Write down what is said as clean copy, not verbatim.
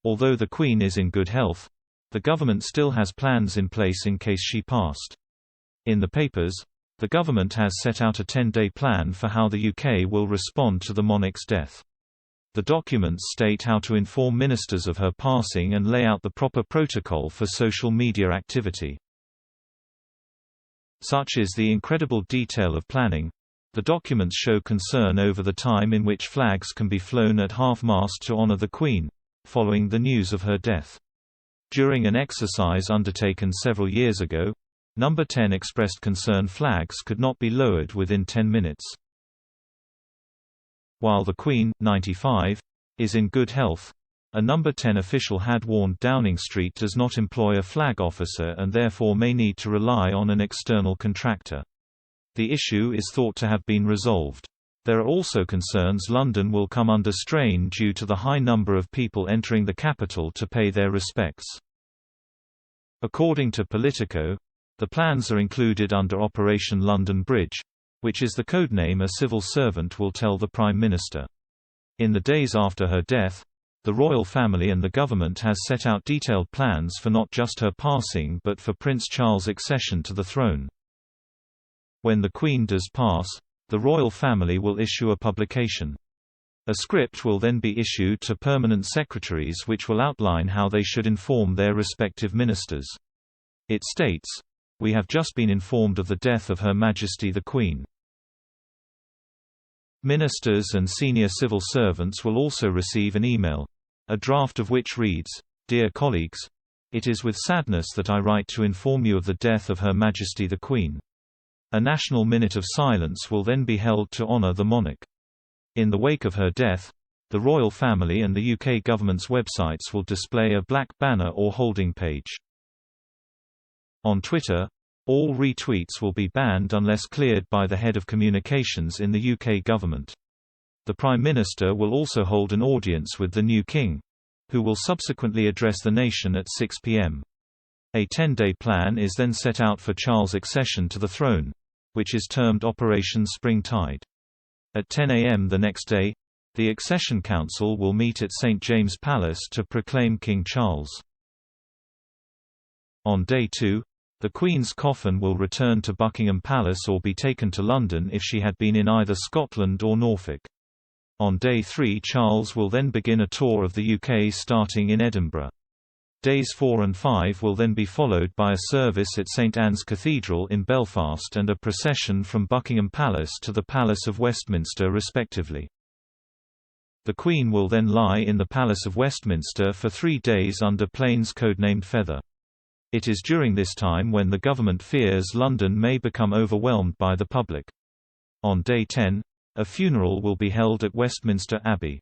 Although the Queen is in good health, the government still has plans in place in case she passed. In the papers, the government has set out a 10-day plan for how the UK will respond to the monarch's death. The documents state how to inform ministers of her passing and lay out the proper protocol for social media activity. Such is the incredible detail of planning. The documents show concern over the time in which flags can be flown at half-mast to honour the Queen, following the news of her death. During an exercise undertaken several years ago, Number 10 expressed concern flags could not be lowered within 10 minutes. While the Queen, 95, is in good health, a Number 10 official had warned Downing Street does not employ a flag officer and therefore may need to rely on an external contractor. The issue is thought to have been resolved. There are also concerns London will come under strain due to the high number of people entering the capital to pay their respects. According to Politico, the plans are included under Operation London Bridge, which is the codename a civil servant will tell the Prime Minister. In the days after her death, the royal family and the government has set out detailed plans for not just her passing but for Prince Charles' accession to the throne. When the Queen does pass, the royal family will issue a publication. A script will then be issued to permanent secretaries which will outline how they should inform their respective ministers. It states, "We have just been informed of the death of Her Majesty the Queen." Ministers and senior civil servants will also receive an email, a draft of which reads, "Dear colleagues, it is with sadness that I write to inform you of the death of Her Majesty the Queen." A national minute of silence will then be held to honour the monarch. In the wake of her death, the royal family and the UK government's websites will display a black banner or holding page. On Twitter, all retweets will be banned unless cleared by the head of communications in the UK government. The Prime Minister will also hold an audience with the new King, who will subsequently address the nation at 6 p.m. A 10-day plan is then set out for Charles' accession to the throne, which is termed Operation Springtide. At 10 a.m. the next day, the Accession Council will meet at St James' Palace to proclaim King Charles. On day 2, the Queen's coffin will return to Buckingham Palace or be taken to London if she had been in either Scotland or Norfolk. On day 3 Charles will then begin a tour of the UK starting in Edinburgh. Days 4 and 5 will then be followed by a service at St Anne's Cathedral in Belfast and a procession from Buckingham Palace to the Palace of Westminster respectively. The Queen will then lie in the Palace of Westminster for 3 days under planes codenamed Feather. It is during this time when the government fears London may become overwhelmed by the public. On day 10, a funeral will be held at Westminster Abbey.